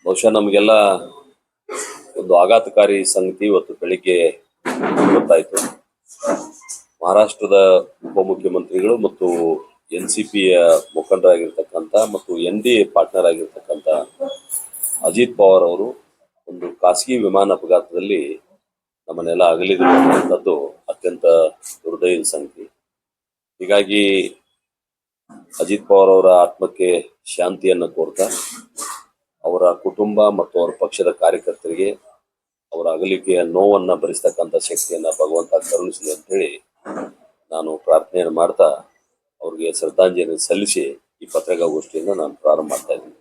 ಬಹುಶಃ ನಮಗೆಲ್ಲ ಒಂದು ಆಘಾತಕಾರಿ ಸಂಗತಿ ಇವತ್ತು ಬೆಳಿಗ್ಗೆ ಗೊತ್ತಾಯಿತು. ಮಹಾರಾಷ್ಟ್ರದ ಉಪಮುಖ್ಯಮಂತ್ರಿಗಳು ಮತ್ತು NCPಯ ಮುಖಂಡರಾಗಿರ್ತಕ್ಕಂಥ ಮತ್ತು NDA ಪಾರ್ಟ್ನರ್ ಆಗಿರ್ತಕ್ಕಂಥ ಅಜಿತ್ ಪವಾರ್ ಅವರು ಒಂದು ಖಾಸಗಿ ವಿಮಾನ ಅಪಘಾತದಲ್ಲಿ ನಮ್ಮನ್ನೆಲ್ಲ ಅಗಲಿರುವಂಥದ್ದು ಅತ್ಯಂತ ದುರ್ದೈವದ ಸಂಗತಿ. ಹೀಗಾಗಿ ಅಜಿತ್ ಪವಾರ್ ಅವರ ಆತ್ಮಕ್ಕೆ ಶಾಂತಿಯನ್ನು ಕೋರ್ತಾ ಅವರ ಕುಟುಂಬ ಮತ್ತು ಅವರ ಪಕ್ಷದ ಕಾರ್ಯಕರ್ತರಿಗೆ ಅವರ ಅಗಲಿಕೆಯ ನೋವನ್ನು ಭರಿಸ್ತಕ್ಕಂಥ ಶಕ್ತಿಯನ್ನ ಭಗವಂತ ಕರುಣಿಸಲಿ ಅಂತ ಹೇಳಿ ನಾನು ಪ್ರಾರ್ಥನೆಯನ್ನು ಮಾಡ್ತಾ ಅವ್ರಿಗೆ ಶ್ರದ್ಧಾಂಜಲಿ ಸಲ್ಲಿಸಿ ಈ ಪತ್ರಿಕಾಗೋಷ್ಠಿಯನ್ನು ನಾನು ಪ್ರಾರಂಭ ಮಾಡ್ತಾ ಇದ್ದೀನಿ.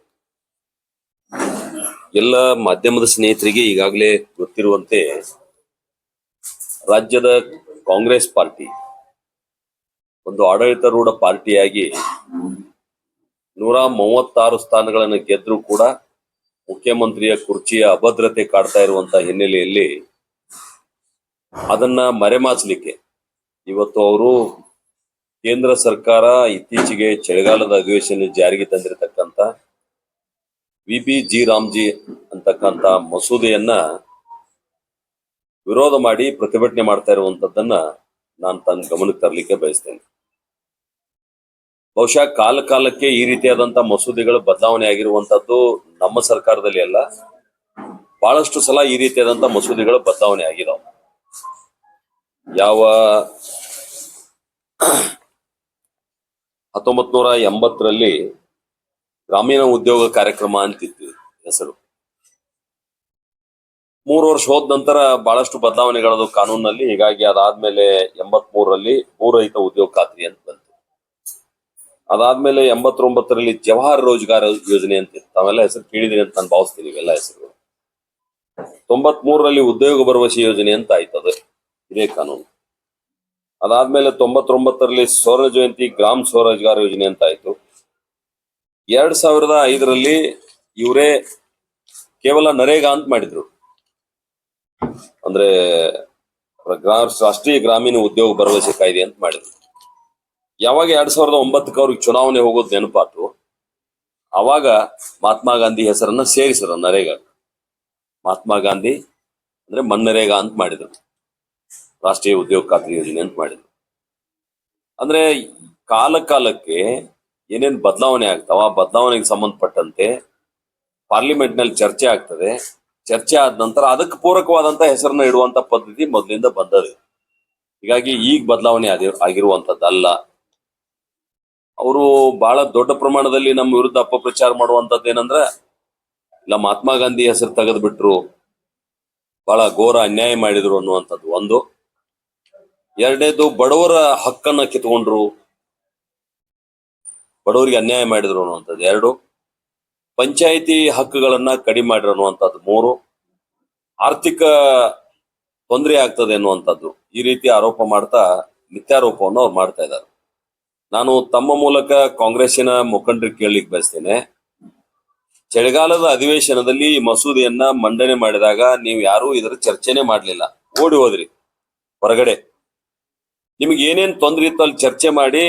ಎಲ್ಲ ಮಾಧ್ಯಮದ ಸ್ನೇಹಿತರಿಗೆ ಈಗಾಗಲೇ ಗೊತ್ತಿರುವಂತೆ ರಾಜ್ಯದ ಕಾಂಗ್ರೆಸ್ ಪಾರ್ಟಿ ಒಂದು ಆಡಳಿತಾರೂಢ ಪಾರ್ಟಿಯಾಗಿ 136 ಸ್ಥಾನಗಳನ್ನು ಗೆದ್ರೂ ಕೂಡ ಮುಖ್ಯಮಂತ್ರಿಯ ಕುರ್ಚಿಯ ಅಭದ್ರತೆ ಕಾಡ್ತಾ ಇರುವಂತಹ ಹಿನ್ನೆಲೆಯಲ್ಲಿ ಅದನ್ನ ಮರೆಮಾಚಲಿಕ್ಕೆ ಇವತ್ತು ಅವರು ಕೇಂದ್ರ ಸರ್ಕಾರ ಇತ್ತೀಚೆಗೆ ಚಳಿಗಾಲದ ಅಧಿವೇಶನ ಜಾರಿಗೆ ತಂದಿರತಕ್ಕಂತ VBG ರಾಮ್ಜಿ ಅಂತಕ್ಕಂಥ ಮಸೂದೆಯನ್ನ ವಿರೋಧ ಮಾಡಿ ಪ್ರತಿಭಟನೆ ಮಾಡ್ತಾ ಇರುವಂತದ್ದನ್ನ ನಾನು ತನ್ನ ಗಮನಕ್ಕೆ ತರಲಿಕ್ಕೆ ಬಯಸ್ತೇನೆ. ಬಹುಶಃ ಕಾಲಕ್ಕೆ ಈ ರೀತಿಯಾದಂತಹ ಮಸೂದೆಗಳು ಬದಲಾವಣೆ ಆಗಿರುವಂತದ್ದು ನಮ್ಮ ಸರ್ಕಾರದಲ್ಲಿ ಅಲ್ಲ, ಬಹಳಷ್ಟು ಸಲ ಈ ರೀತಿಯಾದಂತಹ ಮಸೂದೆಗಳು ಬದಲಾವಣೆ ಆಗಿದಾವೆ. ಯಾವ 1980ರಲ್ಲಿ ಗ್ರಾಮೀಣ ಉದ್ಯೋಗ ಕಾರ್ಯಕ್ರಮ ಅಂತಿತ್ತು ಹೆಸರು. 3 ವರ್ಷ ಹೋದ ನಂತರ ಬಹಳಷ್ಟು ಬದಲಾವಣೆಗಳದು ಕಾನೂನಲ್ಲಿ. ಹೀಗಾಗಿ ಅದಾದ್ಮೇಲೆ 83ರಲ್ಲಿ ಭೂರಹಿತ ಉದ್ಯೋಗ ಖಾತ್ರಿ ಅಂತ ಬಂತು. ಅದಾದ್ಮೇಲೆ 89ರಲ್ಲಿ ಜವಾಹರ್ ರೋಜ್ಗಾರ್ ಯೋಜನೆ ಅಂತ ತಾವೆಲ್ಲ ಹೆಸರು ಕೇಳಿದಿರಿ ಅಂತ ನಾನು ಭಾವಿಸ್ತೀನಿ, ಇವೆಲ್ಲ ಹೆಸರುಗಳು. 93ರಲ್ಲಿ ಉದ್ಯೋಗ ಭರವಸೆ ಯೋಜನೆ ಅಂತ ಆಯ್ತದೆ, ಇದೇ ಕಾನೂನು. ಅದಾದ್ಮೇಲೆ 99ರಲ್ಲಿ ಸ್ವರ್ಣ ಜಯಂತಿ ಗ್ರಾಮ ಸ್ವರೋಜ್ಗಾರ್ ಯೋಜನೆ ಅಂತ ಆಯ್ತು. 2005ರಲ್ಲಿ ಇವರೇ ಕೇವಲ ನರೇಗಾ ಅಂತ ಮಾಡಿದ್ರು, ಅಂದ್ರೆ ರಾಷ್ಟ್ರೀಯ ಗ್ರಾಮೀಣ ಉದ್ಯೋಗ ಭರವಸೆ ಕಾಯ್ದೆ ಅಂತ ಮಾಡಿದ್ರು. ಯಾವಾಗ 2009ಕ್ಕೆ ಅವ್ರಿಗೆ ಚುನಾವಣೆ ಹೋಗೋದು ನೆನಪಾತು, ಅವಾಗ ಮಹಾತ್ಮ ಗಾಂಧಿ ಹೆಸರನ್ನ ಸೇರಿಸಿದ್ರು ನರೇಗಾ. ಮಹಾತ್ಮ ಗಾಂಧಿ ಅಂದ್ರೆ ಮನ್ನರೇಗಾ ಅಂತ ಮಾಡಿದ್ರು, ರಾಷ್ಟ್ರೀಯ ಉದ್ಯೋಗ ಖಾತ್ರಿ ಯೋಜನೆ ಅಂತ ಮಾಡಿದ್ರು. ಅಂದ್ರೆ ಕಾಲಕ್ಕೆ ಏನೇನು ಬದಲಾವಣೆ ಆಗ್ತಾವ, ಬದಲಾವಣೆಗೆ ಸಂಬಂಧಪಟ್ಟಂತೆ ಪಾರ್ಲಿಮೆಂಟ್ ನಲ್ಲಿ ಚರ್ಚೆ ಆಗ್ತದೆ. ಚರ್ಚೆ ಆದ ನಂತರ ಅದಕ್ಕೆ ಪೂರಕವಾದಂತ ಹೆಸರನ್ನ ಇಡುವಂತ ಪದ್ಧತಿ ಮೊದಲಿಂದ ಬಂದದೆ. ಹೀಗಾಗಿ ಈಗ ಬದಲಾವಣೆ ಆಗಿರುವಂತದ್ದಲ್ಲ. ಅವರು ಬಹಳ ದೊಡ್ಡ ಪ್ರಮಾಣದಲ್ಲಿ ನಮ್ಮ ವಿರುದ್ಧ ಅಪಪ್ರಚಾರ ಮಾಡುವಂತದ್ದು ಏನಂದ್ರೆ, ಇಲ್ಲ ಮಹಾತ್ಮ ಗಾಂಧಿ ಹೆಸರು ತೆಗೆದು ಬಿಟ್ರು, ಬಹಳ ಘೋರ ಅನ್ಯಾಯ ಮಾಡಿದ್ರು ಅನ್ನುವಂಥದ್ದು ಒಂದು. ಎರಡನೇದು, ಬಡವರ ಹಕ್ಕನ್ನ ಕಿತ್ಕೊಂಡ್ರು, ಬಡವರಿಗೆ ಅನ್ಯಾಯ ಮಾಡಿದ್ರು ಅನ್ನುವಂಥದ್ದು ಎರಡು. ಪಂಚಾಯಿತಿ ಹಕ್ಕುಗಳನ್ನ ಕಡಿಮೆ ಮಾಡಿದ್ರು ಅನ್ನುವಂಥದ್ದು ಮೂರು. ಆರ್ಥಿಕ ತೊಂದರೆ ಆಗ್ತದೆ ಅನ್ನುವಂಥದ್ದು. ಈ ರೀತಿ ಆರೋಪ ಮಾಡ್ತಾ ಮಿಥ್ಯಾರೋಪವನ್ನು ಅವ್ರು ಮಾಡ್ತಾ ಇದ್ದಾರೆ. ನಾನು ತಮ್ಮ ಮೂಲಕ ಕಾಂಗ್ರೆಸ್ಸಿನ ಮುಖಂಡರಿಗೆ ಕೇಳಲಿಕ್ಕೆ ಬಯಸ್ತೇನೆ, ಚಳಿಗಾಲದ ಅಧಿವೇಶನದಲ್ಲಿ ಈ ಮಸೂದೆಯನ್ನ ಮಂಡನೆ ಮಾಡಿದಾಗ ನೀವು ಯಾರು ಇದರ ಚರ್ಚೆನೆ ಮಾಡ್ಲಿಲ್ಲ, ಓಡಿ ಹೋದ್ರಿ ಹೊರಗಡೆ. ನಿಮ್ಗೆ ಏನೇನ್ ತೊಂದರೆ ಇತ್ತು ಅಲ್ಲಿ ಚರ್ಚೆ ಮಾಡಿ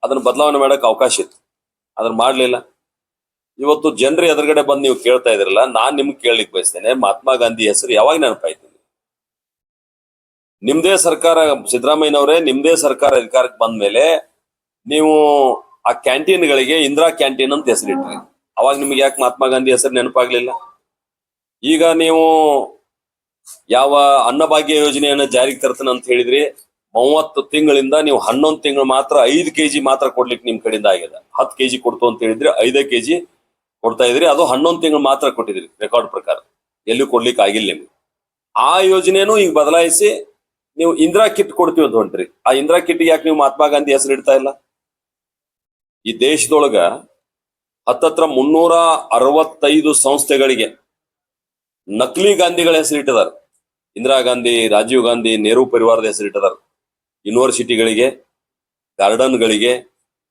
ಅದನ್ನ ಬದಲಾವಣೆ ಮಾಡಕ್ ಅವಕಾಶ ಇತ್ತು, ಅದನ್ನ ಮಾಡ್ಲಿಲ್ಲ. ಇವತ್ತು ಜನರ ಎದುರುಗಡೆ ಬಂದು ನೀವು ಕೇಳ್ತಾ ಇದ್ರಲ್ಲ, ನಾನ್ ನಿಮ್ಗೆ ಕೇಳಲಿಕ್ಕೆ ಬಯಸ್ತೇನೆ, ಮಹಾತ್ಮ ಗಾಂಧಿ ಹೆಸರು ಯಾವಾಗ ನೆನಪಾಯ್ತು? ನಿಮ್ದೇ ಸರ್ಕಾರ, ಸಿದ್ದರಾಮಯ್ಯನವರೇ ನಿಮ್ದೇ ಸರ್ಕಾರ ಅಧಿಕಾರಕ್ಕೆ ಬಂದ ಮೇಲೆ ನೀವು ಆ ಕ್ಯಾಂಟೀನ್ಗಳಿಗೆ ಇಂದಿರಾ ಕ್ಯಾಂಟೀನ್ ಅಂತ ಹೆಸರಿಟ್ರಿ. ಅವಾಗ ನಿಮ್ಗೆ ಯಾಕೆ ಮಹಾತ್ಮ ಗಾಂಧಿ ಹೆಸರು ನೆನಪಾಗ್ಲಿಲ್ಲ? ಈಗ ನೀವು ಯಾವ ಅನ್ನಭಾಗ್ಯ ಯೋಜನೆಯನ್ನ ಜಾರಿಗೆ ತರ್ತಾನೆ ಅಂತ ಹೇಳಿದ್ರಿ, 30 ತಿಂಗಳಿಂದ ನೀವು 11 ತಿಂಗಳು ಮಾತ್ರ 5 kg ಮಾತ್ರ ಕೊಡ್ಲಿಕ್ಕೆ ನಿಮ್ ಕಡೆಯಿಂದ ಆಗಿದೆ. 10 kg ಕೊಡ್ತು ಅಂತ ಹೇಳಿದ್ರಿ, 5 kg ಕೊಡ್ತಾ ಇದ್ರಿ. ಅದು 11 ತಿಂಗಳು ಮಾತ್ರ ಕೊಟ್ಟಿದ್ರಿ ರೆಕಾರ್ಡ್ ಪ್ರಕಾರ, ಎಲ್ಲೂ ಕೊಡ್ಲಿಕ್ಕೆ ಆಗಿಲ್ಲ ನಿಮ್ಗೆ. ಆ ಯೋಜನೆನೂ ಈಗ ಬದಲಾಯಿಸಿ ನೀವು ಇಂದಿರಾ ಕಿಟ್ ಕೊಡ್ತೀವಿ ಅಂತ ಹೊಂಟ್ರಿ. ಆ ಇಂದಿರಾ ಕಿಟ್ ಯಾಕೆ ನೀವು ಮಹಾತ್ಮ ಗಾಂಧಿ ಹೆಸರು ಇಡ್ತಾ ಇಲ್ಲ? ಈ ದೇಶದೊಳಗ ಹತ್ತತ್ರ 365 ಸಂಸ್ಥೆಗಳಿಗೆ ನಕಲಿ ಗಾಂಧಿಗಳ ಹೆಸರಿಟ್ಟಿದ್ದಾರೆ. ಇಂದಿರಾ ಗಾಂಧಿ, ರಾಜೀವ್ ಗಾಂಧಿ, ನೆಹರು ಪರಿವಾರದ ಹೆಸರಿಟ್ಟಿದ್ದಾರೆ. ಯೂನಿವರ್ಸಿಟಿಗಳಿಗೆ, ಗಾರ್ಡನ್ಗಳಿಗೆ,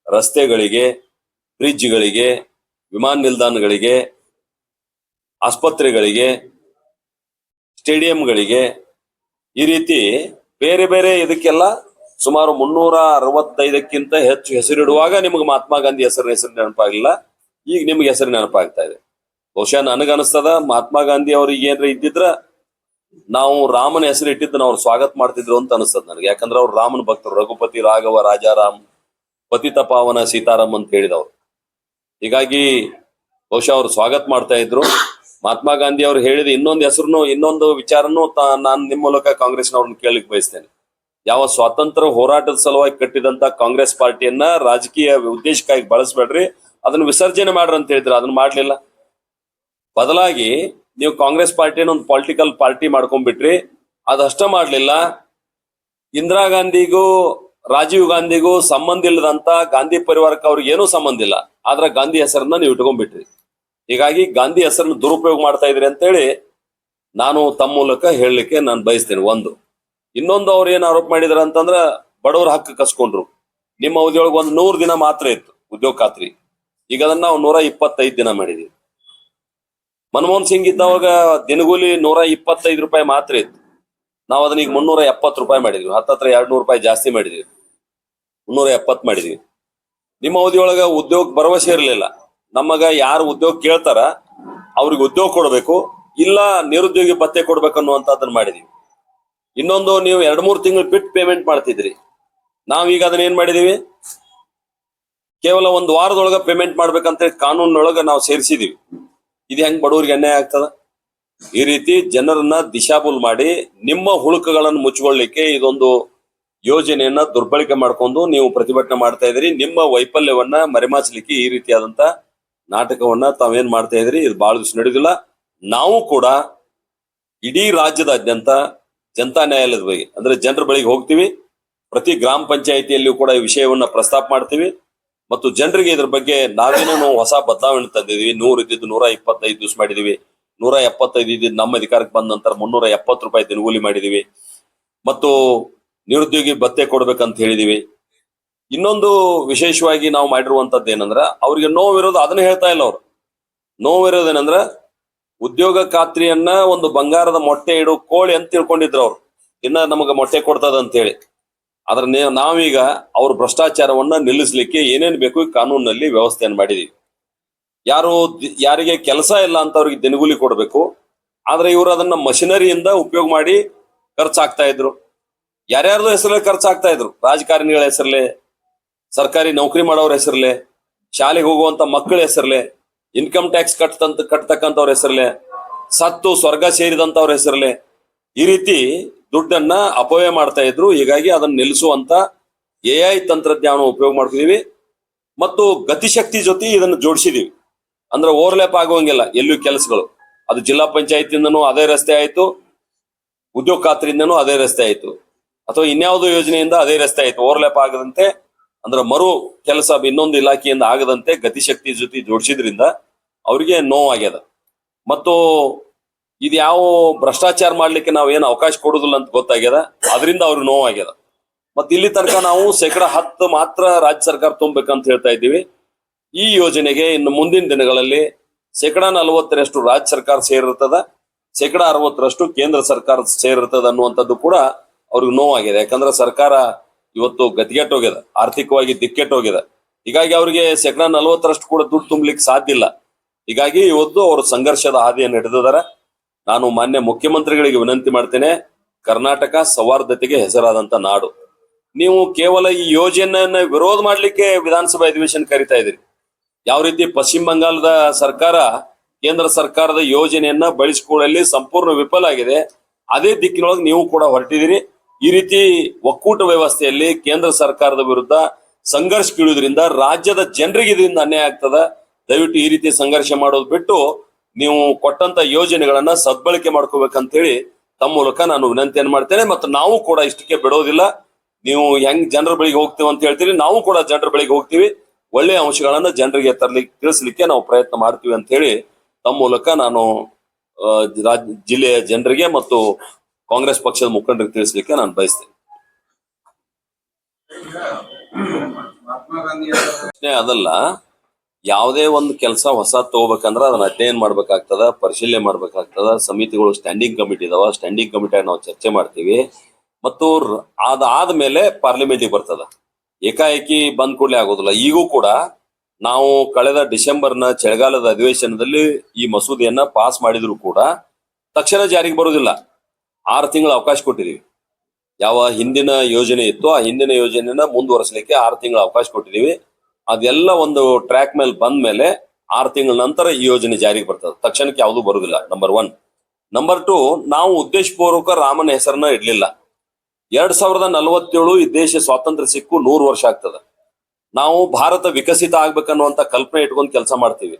ರಸ್ತೆಗಳಿಗೆ, ಬ್ರಿಡ್ಜ್ಗಳಿಗೆ, ವಿಮಾನ ನಿಲ್ದಾಣಗಳಿಗೆ, ಆಸ್ಪತ್ರೆಗಳಿಗೆ, ಸ್ಟೇಡಿಯಂಗಳಿಗೆ, ಈ ರೀತಿ ಬೇರೆ ಬೇರೆ ಇದಕ್ಕೆಲ್ಲ ಸುಮಾರು 365ಕ್ಕಿಂತ ಹೆಚ್ಚು ಹೆಸರಿಡುವಾಗ ನಿಮಗೆ ಮಹಾತ್ಮ ಗಾಂಧಿ ಹೆಸರು ನೆನಪಾಗಲಿಲ್ಲ. ಈಗ ನಿಮ್ಗೆ ಹೆಸರು ನೆನಪಾಗ್ತಾ ಇದೆ. ಬಹುಶಃ ನನಗನ್ನಿಸ್ತದ ಮಹಾತ್ಮ ಗಾಂಧಿ ಅವ್ರಿಗೆ ಏನ್ರ ಇದ್ದಿದ್ರ ನಾವು ರಾಮನ ಹೆಸರು ಇಟ್ಟಿದ್ದನ್ನ ಅವ್ರು ಸ್ವಾಗತ ಮಾಡ್ತಿದ್ರು ಅಂತ ಅನಿಸ್ತದ ನನಗೆ. ಯಾಕಂದ್ರೆ ಅವ್ರು ರಾಮನ ಭಕ್ತರು, ರಘುಪತಿ ರಾಘವ ರಾಜಾರಾಮ್ ಪತಿತ ಪಾವನ ಸೀತಾರಾಮ್ ಅಂತ ಹೇಳಿದವ್ರು. ಹೀಗಾಗಿ ಬಹುಶಃ ಅವ್ರು ಸ್ವಾಗತ ಮಾಡ್ತಾ ಇದ್ರು. ಮಹಾತ್ಮ ಗಾಂಧಿ ಅವ್ರು ಹೇಳಿದ ಇನ್ನೊಂದು ಹೆಸರುನು ಇನ್ನೊಂದು ವಿಚಾರನು ನಾನು ನಿಮ್ಮ ಮೂಲಕ ಕಾಂಗ್ರೆಸ್ನವ್ರನ್ನ ಕೇಳಲಿಕ್ಕೆ ಬಯಸ್ತೇನೆ. ಯಾವ ಸ್ವಾತಂತ್ರ್ಯ ಹೋರಾಟದ ಸಲುವಾಗಿ ಕಟ್ಟಿದಂತ ಕಾಂಗ್ರೆಸ್ ಪಾರ್ಟಿಯನ್ನ ರಾಜಕೀಯ ಉದ್ದೇಶಕ್ಕಾಗಿ ಬಳಸಬೇಡ್ರಿ, ಅದನ್ನ ವಿಸರ್ಜನೆ ಮಾಡ್ರಿ ಅಂತ ಹೇಳಿದ್ರು. ಅದನ್ನ ಮಾಡ್ಲಿಲ್ಲ. ಬದಲಾಗಿ ನೀವು ಕಾಂಗ್ರೆಸ್ ಪಾರ್ಟಿಯನ್ನು ಒಂದು ಪೊಲಿಟಿಕಲ್ ಪಾರ್ಟಿ ಮಾಡ್ಕೊಂಡ್ಬಿಟ್ರಿ. ಅದಷ್ಟ ಮಾಡ್ಲಿಲ್ಲ. ಇಂದಿರಾ ಗಾಂಧಿಗೂ ರಾಜೀವ್ ಗಾಂಧಿಗೂ ಸಂಬಂಧ ಇಲ್ಲದಂತ ಗಾಂಧಿ ಪರಿವಾರಕ್ಕೆ ಅವ್ರಿಗೆ ಏನೂ ಸಂಬಂಧ ಇಲ್ಲ, ಆದ್ರೆ ಗಾಂಧಿ ಹೆಸರನ್ನ ನೀವು ಇಟ್ಕೊಂಡ್ಬಿಟ್ರಿ. ಹೀಗಾಗಿ ಗಾಂಧಿ ಹೆಸರನ್ನ ದುರುಪಯೋಗ ಮಾಡ್ತಾ ಇದ್ರಿ ಅಂತೇಳಿ ನಾನು ತಮ್ಮ ಮೂಲಕ ಹೇಳಲಿಕ್ಕೆ ನಾನು ಬಯಸ್ತೇನೆ. ಒಂದು ಇನ್ನೊಂದು ಅವ್ರು ಏನ್ ಆರೋಪ ಮಾಡಿದಾರ ಅಂತಂದ್ರ ಬಡವರ ಹಕ್ಕು ಕಸ್ಕೊಂಡ್ರು. ನಿಮ್ಮ ಅವಧಿಯೊಳಗೆ 100 ದಿನ ಮಾತ್ರ ಇತ್ತು ಉದ್ಯೋಗ ಖಾತ್ರಿ. ಈಗ ಅದನ್ನ ನಾವು 125 ದಿನ ಮಾಡಿದೀವಿ. ಮನಮೋಹನ್ ಸಿಂಗ್ ಇದ್ದವಾಗ ದಿನಗೂಲಿ 125 ರೂಪಾಯಿ ಮಾತ್ರ ಇತ್ತು. ನಾವು ಅದನ್ನ ಈಗ 370 ರೂಪಾಯಿ ಮಾಡಿದ್ವಿ. ಹತ್ತತ್ರ 200 ರೂಪಾಯಿ ಜಾಸ್ತಿ ಮಾಡಿದ್ವಿ. 370 ಮಾಡಿದ್ವಿ. ನಿಮ್ಮ ಅವಧಿಯೊಳಗ ಉದ್ಯೋಗ ಭರವಸೆ ಇರಲಿಲ್ಲ. ನಮಗ ಯಾರು ಉದ್ಯೋಗ ಕೇಳ್ತಾರ ಅವ್ರಿಗೆ ಉದ್ಯೋಗ ಕೊಡ್ಬೇಕು, ಇಲ್ಲ ನಿರುದ್ಯೋಗಿ ಭತ್ಯೆ ಕೊಡ್ಬೇಕು ಅನ್ನುವಂಥದ್ದನ್ನ ಮಾಡಿದೀವಿ. ಇನ್ನೊಂದು, ನೀವು 2-3 ತಿಂಗಳು ಬಿಟ್ಟು ಪೇಮೆಂಟ್ ಮಾಡ್ತಿದ್ರಿ. ನಾವೀಗ ಅದನ್ನ ಏನ್ ಮಾಡಿದೀವಿ, ಕೇವಲ 1 ವಾರದೊಳಗ ಪೇಮೆಂಟ್ ಮಾಡ್ಬೇಕಂತ ಕಾನೂನೊಳಗ ನಾವು ಸೇರಿಸಿದೀವಿ. ಇದು ಹೆಂಗ್ ಬಡವರಿಗೆ ಅನ್ಯಾಯ ಆಗ್ತದ? ಈ ರೀತಿ ಜನರನ್ನ ದಿಶಾಬುಲ್ ಮಾಡಿ ನಿಮ್ಮ ಹುಳುಕುಗಳನ್ನು ಮುಚ್ಚಿಕೊಳ್ಳಿಕ್ಕೆ ಇದೊಂದು ಯೋಜನೆಯನ್ನ ದುರ್ಬಳಕೆ ಮಾಡ್ಕೊಂಡು ನೀವು ಪ್ರತಿಭಟನೆ ಮಾಡ್ತಾ ಇದ್ರಿ. ನಿಮ್ಮ ವೈಫಲ್ಯವನ್ನ ಮರೆಮಾಚಲಿಕ್ಕೆ ಈ ರೀತಿಯಾದಂತ ನಾಟಕವನ್ನ ತಾವೇನ್ ಮಾಡ್ತಾ ಇದ್ರಿ, ಇದು ಬಹಳ ದಿವಸ ನಡೆದಿಲ್ಲ. ನಾವು ಕೂಡ ಇಡೀ ರಾಜ್ಯದಾದ್ಯಂತ ಜನತಾ ನ್ಯಾಯಾಲಯದ ಬಗ್ಗೆ ಅಂದ್ರೆ ಜನರ ಬಳಿಗೆ ಹೋಗ್ತೀವಿ. ಪ್ರತಿ ಗ್ರಾಮ ಪಂಚಾಯಿತಿಯಲ್ಲಿಯೂ ಕೂಡ ಈ ವಿಷಯವನ್ನ ಪ್ರಸ್ತಾಪ ಮಾಡ್ತೀವಿ ಮತ್ತು ಜನರಿಗೆ ಇದ್ರ ಬಗ್ಗೆ ನಾವೇನೋ ಹೊಸ ಬದಲಾವಣೆ ತಂದಿದೀವಿ. 100 ಇದ್ದಿದ್ದು 125 ದಿವಸ ಮಾಡಿದೀವಿ. 175 ಇದ್ದಿದ್ದು ನಮ್ಮ ಅಧಿಕಾರಕ್ಕೆ ಬಂದ ನಂತರ 370 ರೂಪಾಯಿ ದಿನಗೂಲಿ ಮಾಡಿದೀವಿ ಮತ್ತು ನಿರುದ್ಯೋಗಿ ಭತ್ಯೆ ಕೊಡ್ಬೇಕಂತ ಹೇಳಿದೀವಿ. ಇನ್ನೊಂದು ವಿಶೇಷವಾಗಿ ನಾವು ಮಾಡಿರುವಂತದ್ದು ಏನಂದ್ರ, ಅವ್ರಿಗೆ ನೋವಿರೋದು ಅದನ್ನ ಹೇಳ್ತಾ ಇಲ್ಲ. ಅವ್ರು ನೋವಿರೋದೇನಂದ್ರ ಉದ್ಯೋಗ ಖಾತ್ರಿಯನ್ನ ಒಂದು ಬಂಗಾರದ ಮೊಟ್ಟೆ ಇಡೋ ಕೋಳಿ ಅಂತ ತಿಳ್ಕೊಂಡಿದ್ರು. ಅವ್ರು ಇನ್ನ ನಮಗ ಮೊಟ್ಟೆ ಕೊಡ್ತದ ಅಂತ ಹೇಳಿ. ಆದ್ರೆ ನಾವೀಗ ಅವ್ರ ಭ್ರಷ್ಟಾಚಾರವನ್ನ ನಿಲ್ಲಿಸ್ಲಿಕ್ಕೆ ಏನೇನ್ ಬೇಕು ಈ ಕಾನೂನಲ್ಲಿ ವ್ಯವಸ್ಥೆಯನ್ನು ಮಾಡಿದೀವಿ. ಯಾರಿಗೆ ಕೆಲಸ ಇಲ್ಲ ಅಂತ ಅವ್ರಿಗೆ ದಿನಗೂಲಿ ಕೊಡ್ಬೇಕು. ಆದ್ರೆ ಇವರು ಅದನ್ನ ಮಷಿನರಿಯಿಂದ ಉಪಯೋಗ ಮಾಡಿ ಖರ್ಚಾಗ್ತಾ ಇದ್ರು. ಯಾರ್ಯಾರ್ದು ಹೆಸರಲ್ಲೇ ಖರ್ಚಾಗ್ತಾ ಇದ್ರು. ರಾಜಕಾರಣಿಗಳ ಹೆಸರಲ್ಲೇ, ಸರ್ಕಾರಿ ನೌಕರಿ ಮಾಡೋರ ಹೆಸರಲ್ಲೇ, ಶಾಲೆಗೆ ಹೋಗುವಂತ ಮಕ್ಕಳ ಹೆಸರಲ್ಲೇ, ಇನ್ಕಮ್ ಟ್ಯಾಕ್ಸ್ ಕಟ್ತಕ್ಕಂಥವ್ರ ಹೆಸರಲ್ಲೇ, ಸತ್ತು ಸ್ವರ್ಗ ಸೇರಿದಂತವ್ರ ಹೆಸರಲ್ಲೇ ಈ ರೀತಿ ದುಡ್ಡನ್ನ ಅಪವ್ಯಯ ಮಾಡ್ತಾ ಇದ್ರು. ಹೀಗಾಗಿ ಅದನ್ನ ನಿಲ್ಲಿಸುವಂತ AI ತಂತ್ರಜ್ಞಾನ ಉಪಯೋಗ ಮಾಡ್ತಿದೀವಿ ಮತ್ತು ಗತಿಶಕ್ತಿ ಜೊತೆ ಇದನ್ನ ಜೋಡಿಸಿದೀವಿ. ಅಂದ್ರೆ ಓವರ್ಲ್ಯಾಪ್ ಆಗುವಂಗಿಲ್ಲ ಎಲ್ಲೂ ಕೆಲಸಗಳು. ಅದು ಜಿಲ್ಲಾ ಪಂಚಾಯತಿಯಿಂದನೂ ಅದೇ ರಸ್ತೆ ಆಯ್ತು, ಉದ್ಯೋಗ ಖಾತ್ರಿಯಿಂದನೂ ಅದೇ ರಸ್ತೆ ಆಯ್ತು, ಅಥವಾ ಇನ್ಯಾವುದೋ ಯೋಜನೆಯಿಂದ ಅದೇ ರಸ್ತೆ ಆಯ್ತು. ಓವರ್ಲ್ಯಾಪ್ ಆಗದಂತೆ ಅಂದ್ರೆ ಮರು ಕೆಲಸ ಇನ್ನೊಂದು ಇಲಾಖೆಯಿಂದ ಆಗದಂತೆ ಗತಿಶಕ್ತಿ ಜೊತೆ ಜೋಡಿಸಿದ್ರಿಂದ ಅವ್ರಿಗೆ ನೋವಾಗ್ಯದ. ಮತ್ತು ಇದು ಯಾವ ಭ್ರಷ್ಟಾಚಾರ ಮಾಡ್ಲಿಕ್ಕೆ ನಾವೇನು ಅವಕಾಶ ಕೊಡುದಿಲ್ಲ ಅಂತ ಗೊತ್ತಾಗ್ಯದ. ಅದರಿಂದ ಅವ್ರಿಗೆ ನೋವಾಗ್ಯದ. ಮತ್ತೆ ಇಲ್ಲಿ ತನಕ ನಾವು 10% ಮಾತ್ರ ರಾಜ್ಯ ಸರ್ಕಾರ ತುಂಬಬೇಕಂತ ಹೇಳ್ತಾ ಇದ್ದೀವಿ. ಈ ಯೋಜನೆಗೆ ಇನ್ನು ಮುಂದಿನ ದಿನಗಳಲ್ಲಿ 40% ರಾಜ್ಯ ಸರ್ಕಾರ ಸೇರಿರ್ತದ, 60% ಕೇಂದ್ರ ಸರ್ಕಾರ ಸೇರಿರ್ತದ ಅನ್ನುವಂಥದ್ದು ಕೂಡ ಅವ್ರಿಗೆ ನೋವಾಗಿದೆ. ಯಾಕಂದ್ರೆ ಸರ್ಕಾರ ಇವತ್ತು ಗತಿಗೆಟ್ಟೋಗ್ಯದ, ಆರ್ಥಿಕವಾಗಿ ದಿಕ್ಕೆಟ್ಟೋಗ್ಯದ. ಹೀಗಾಗಿ ಅವ್ರಿಗೆ 40% ಕೂಡ ದುಡ್ಡು ತುಂಬಲಿಕ್ಕೆ ಸಾಧ್ಯ ಇಲ್ಲ. ಹೀಗಾಗಿ ಇವತ್ತು ಅವರು ಸಂಘರ್ಷದ ಹಾದಿಯನ್ನು ಹಿಡಿದಿದ್ದಾರೆ. ನಾನು ಮಾನ್ಯ ಮುಖ್ಯಮಂತ್ರಿಗಳಿಗೆ ವಿನಂತಿ ಮಾಡ್ತೇನೆ, ಕರ್ನಾಟಕ ಸೌಹಾರ್ದತೆಗೆ ಹೆಸರಾದಂತ ನಾಡು. ನೀವು ಕೇವಲ ಈ ಯೋಜನೆಯನ್ನ ವಿರೋಧ ಮಾಡ್ಲಿಕ್ಕೆ ವಿಧಾನಸಭಾ ಅಧಿವೇಶನ ಕರಿತಾ ಇದ್ರಿ. ಯಾವ ರೀತಿ ಪಶ್ಚಿಮ ಬಂಗಾಳದ ಸರ್ಕಾರ ಕೇಂದ್ರ ಸರ್ಕಾರದ ಯೋಜನೆಯನ್ನ ಬಳಸಿಕೊಳ್ಳಲು ಸಂಪೂರ್ಣ ವಿಫಲ ಆಗಿದೆ, ಅದೇ ದಿಕ್ಕಿನೊಳಗೆ ನೀವು ಕೂಡ ಹೊರಟಿದ್ದೀರಿ. ಈ ರೀತಿ ಒಕ್ಕೂಟ ವ್ಯವಸ್ಥೆಯಲ್ಲಿ ಕೇಂದ್ರ ಸರ್ಕಾರದ ವಿರುದ್ಧ ಸಂಘರ್ಷಕ್ಕಿಳಿಯೋದ್ರಿಂದ ರಾಜ್ಯದ ಜನರಿಗೆ ಇದರಿಂದ ಅನ್ಯಾಯ ಆಗ್ತದ. ದಯವಿಟ್ಟು ಈ ರೀತಿ ಸಂಘರ್ಷ ಮಾಡೋದು ಬಿಟ್ಟು ನೀವು ಕೊಟ್ಟಂತ ಯೋಜನೆಗಳನ್ನ ಸದ್ಬಳಕೆ ಮಾಡ್ಕೋಬೇಕಂತ ಹೇಳಿ ತಮ್ಮ ಮೂಲಕ ನಾನು ವಿನಂತಿಯನ್ನು ಮಾಡ್ತೇನೆ. ಮತ್ತು ನಾವು ಕೂಡ ಇಷ್ಟಕ್ಕೆ ಬಿಡೋದಿಲ್ಲ. ನೀವು ಹೆಂಗ್ ಜನರ ಬಳಿಗೆ ಹೋಗ್ತೀವಿ ಅಂತ ಹೇಳ್ತೀರಿ, ನಾವು ಕೂಡ ಜನರ ಬಳಿಗೆ ಹೋಗ್ತೀವಿ. ಒಳ್ಳೆಯ ಅಂಶಗಳನ್ನ ಜನರಿಗೆ ತಿಳಿಸ್ಲಿಕ್ಕೆ ನಾವು ಪ್ರಯತ್ನ ಮಾಡ್ತೀವಿ ಅಂತ ಹೇಳಿ ತಮ್ಮ ಮೂಲಕ ನಾನು ಜಿಲ್ಲೆಯ ಜನರಿಗೆ ಮತ್ತು ಕಾಂಗ್ರೆಸ್ ಪಕ್ಷದ ಮುಖಂಡರಿಗೆ ತಿಳಿಸ್ಲಿಕ್ಕೆ ನಾನು ಬಯಸ್ತೇನೆ. ಅದಲ್ಲ, ಯಾವುದೇ ಒಂದು ಕೆಲಸ ಹೊಸ ತಗೋಬೇಕಂದ್ರೆ ಅದನ್ನ ಅಧ್ಯಯನ ಮಾಡ್ಬೇಕಾಗ್ತದ, ಪರಿಶೀಲನೆ ಮಾಡ್ಬೇಕಾಗ್ತದ. ಸಮಿತಿಗಳು ಸ್ಟ್ಯಾಂಡಿಂಗ್ ಕಮಿಟಿ ಇದಾವ, ಸ್ಟ್ಯಾಂಡಿಂಗ್ ಕಮಿಟಿಯಾಗಿ ನಾವು ಚರ್ಚೆ ಮಾಡ್ತೀವಿ ಮತ್ತು ಅದಾದ್ಮೇಲೆ ಪಾರ್ಲಿಮೆಂಟಿಗೆ ಬರ್ತದ. ಏಕಾಏಕಿ ಬಂದ್ ಕೂಡಲೇ ಆಗೋದಿಲ್ಲ. ಈಗೂ ಕೂಡ ನಾವು ಕಳೆದ ಡಿಸೆಂಬರ್ನ ಚಳಿಗಾಲದ ಅಧಿವೇಶನದಲ್ಲಿ ಈ ಮಸೂದೆಯನ್ನ ಪಾಸ್ ಮಾಡಿದ್ರು ಕೂಡ ತಕ್ಷಣ ಜಾರಿಗೆ ಬರುವುದಿಲ್ಲ. 6 ತಿಂಗಳ ಅವಕಾಶ ಕೊಟ್ಟಿದೀವಿ. ಯಾವ ಹಿಂದಿನ ಯೋಜನೆ ಇತ್ತು ಆ ಹಿಂದಿನ ಯೋಜನೆಯನ್ನ ಮುಂದುವರಿಸಲಿಕ್ಕೆ 6 ತಿಂಗಳ ಅವಕಾಶ ಕೊಟ್ಟಿದೀವಿ. ಅದೆಲ್ಲ ಒಂದು ಟ್ರ್ಯಾಕ್ ಮೇಲೆ ಬಂದ ಮೇಲೆ 6 ತಿಂಗಳ ನಂತರ ಈ ಯೋಜನೆ ಜಾರಿಗೆ ಬರ್ತದೆ. ತಕ್ಷಣಕ್ಕೆ ಯಾವುದು ಬರುವುದಿಲ್ಲ. ನಂಬರ್ 1. ನಂಬರ್ 2, ನಾವು ಉದ್ದೇಶಪೂರ್ವಕ ರಾಮನ ಹೆಸರನ್ನ ಇಡ್ಲಿಲ್ಲ. 2047 ಈ ದೇಶ ಸ್ವಾತಂತ್ರ್ಯ ಸಿಕ್ಕು 100 ವರ್ಷ ಆಗ್ತದೆ. ನಾವು ಭಾರತ ವಿಕಸಿತ ಆಗ್ಬೇಕನ್ನುವಂತ ಕಲ್ಪನೆ ಇಟ್ಕೊಂಡು ಕೆಲಸ ಮಾಡ್ತೀವಿ.